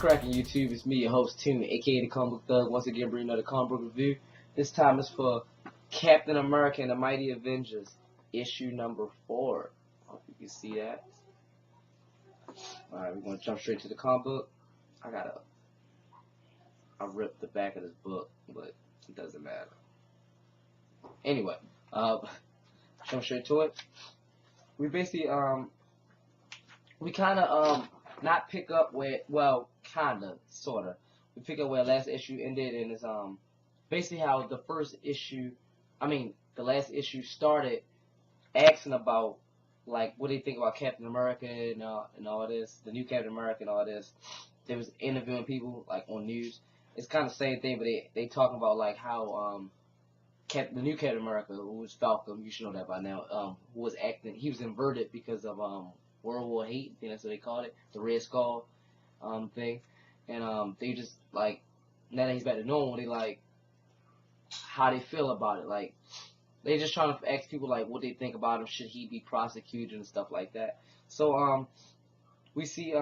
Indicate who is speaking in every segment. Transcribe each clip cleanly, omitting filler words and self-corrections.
Speaker 1: cracking YouTube? It's me, your host, Toon, aka the Comic Book Thug, once again bringing another comic book review. This time it's for Captain America and the Mighty Avengers, issue number 4. I hope you can see that. Alright, we're going to jump straight to the comic book. I ripped the back of this book, but it doesn't matter. Anyway, jump straight to it. We basically, we kind of, not pick up where, well, kinda, sorta. We pick up where last issue ended, and it's basically how the last issue started, asking about like what they think about Captain America and all this, the new Captain America and all this. They was interviewing people like on news. It's kind of the same thing, but they talking about like how the new Captain America, who was Falcon, you should know that by now, who was acting, he was inverted because of World War Hate, I think that's what they called it, the Red Skull thing, and they just like, now that he's back to normal, they like how they feel about it, like they just trying to ask people like what they think about him, should he be prosecuted and stuff like that. So we see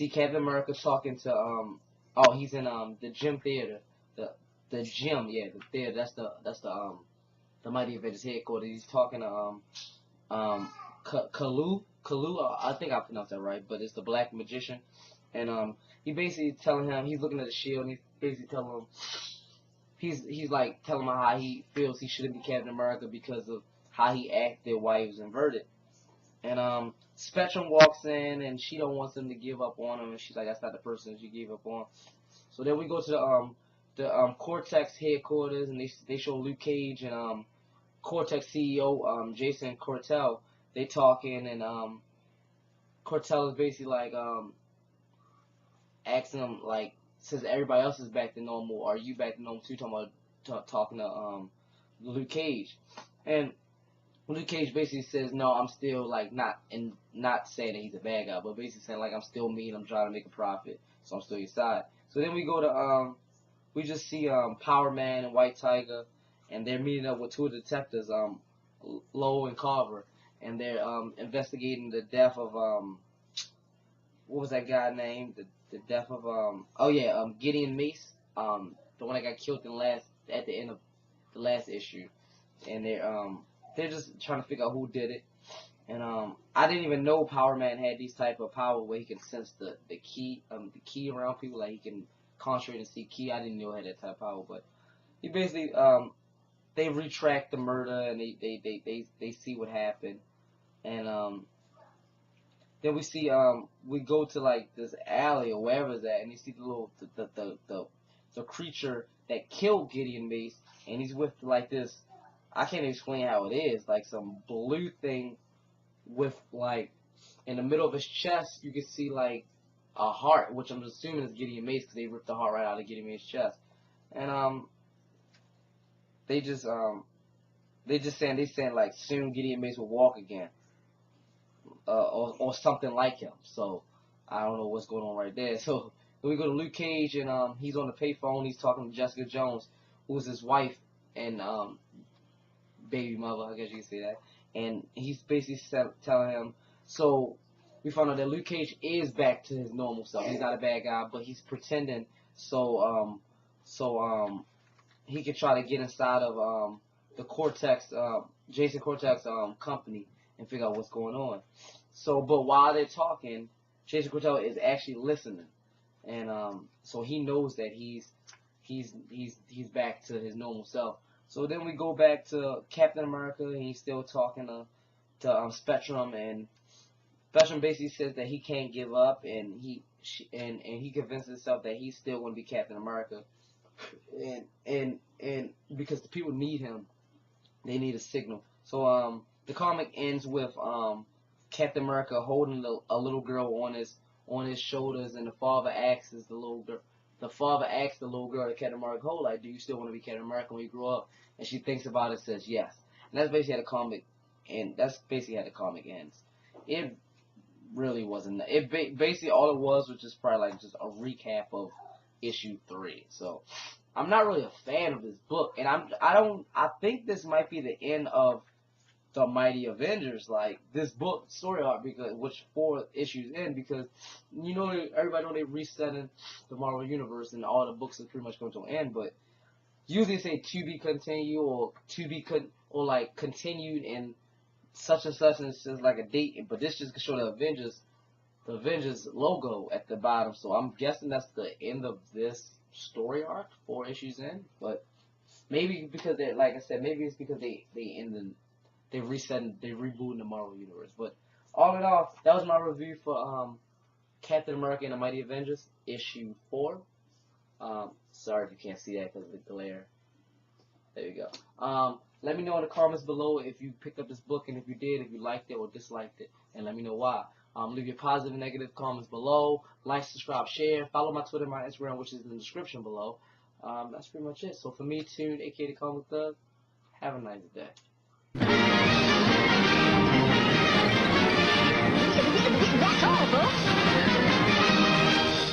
Speaker 1: Captain America talking to he's in the gym theater, the gym, yeah, the theater, that's the Mighty Avengers headquarters. He's talking to Kalu, I think I pronounced that right, but it's the black magician, and he basically telling him, he's looking at the shield, and he's basically telling him, he's like telling him how he feels he shouldn't be Captain America because of how he acted while he was inverted, and Spectrum walks in, and she don't want him to give up on him, and she's like, that's not the person she gave up on. So then we go to the Cortex headquarters, and they show Luke Cage and Cortex CEO Jason Cortell. They talking, and Cortell is basically like asking him, like, since everybody else is back to normal, are you back to normal too? Talking to Luke Cage, and Luke Cage basically says, no, I'm still like not saying that he's a bad guy, but basically saying like I'm still me and I'm trying to make a profit, so I'm still your side. So then we go to we just see Power Man and White Tiger, and they're meeting up with two detectives, Lowe and Carver, and they're investigating the death of what was that guy named? The death of Gideon Mace, the one that got killed at the end of the last issue, and they're just trying to figure out who did it. And I didn't even know Power Man had these type of power where he can sense the key around people, like he can concentrate and see key. I didn't know he had that type of power, but he basically they retract the murder, and they see what happened, and then we see we go to like this alley or wherever it's at, and you see the creature that killed Gideon Mace, and he's with like this, I can't explain how it is, like some blue thing with like in the middle of his chest you can see like a heart, which I'm assuming is Gideon Mace because they ripped the heart right out of Gideon Mace's chest, and they saying like soon Gideon Mace will walk again, or something like him. So I don't know what's going on right there. So then we go to Luke Cage, and he's on the payphone. He's talking to Jessica Jones, who's his wife and baby mother, I guess you can say that. And he's basically telling him. So we found out that Luke Cage is back to his normal self. He's not a bad guy, but he's pretending so he could try to get inside of the Cortex, Jason Cortex company, and figure out what's going on. So, but while they're talking, Jason Cortell is actually listening, and so he knows that he's back to his normal self. So then we go back to Captain America, and he's still talking to Spectrum, and Spectrum basically says that he can't give up, and he convinces himself that he's still going to be Captain America, and because the people need him, they need a signal. So the comic ends with Captain America holding a little girl on his shoulders, and the father asks the little girl that Captain America hold, like, do you still want to be Captain America when you grow up? And she thinks about it and says yes. And that's basically how the comic ends. It really wasn't. Basically all it was just probably like just a recap of issue 3. So I'm not really a fan of this book, and I think this might be the end of the Mighty Avengers, like this book story arc, because which 4 issues in, because you know everybody know they resetting the Marvel universe and all the books are pretty much going to end, but usually say to be continued or or like continued in such and such, and it's just like a date, but this just show the Avengers logo at the bottom, so I'm guessing that's the end of this story arc, 4 issues in, but maybe because they, like I said, maybe it's because they ended. They resetting, they rebooting the Marvel universe. But all in all, that was my review for Captain America and the Mighty Avengers issue 4. Sorry if you can't see that because of the glare. There you go. Let me know in the comments below if you picked up this book, and if you did, if you liked it or disliked it, and let me know why. Leave your positive and negative comments below. Like, subscribe, share. Follow my Twitter and my Instagram, which is in the description below. That's pretty much it. So for me, Tune, aka the Comic Thug, have a nice day.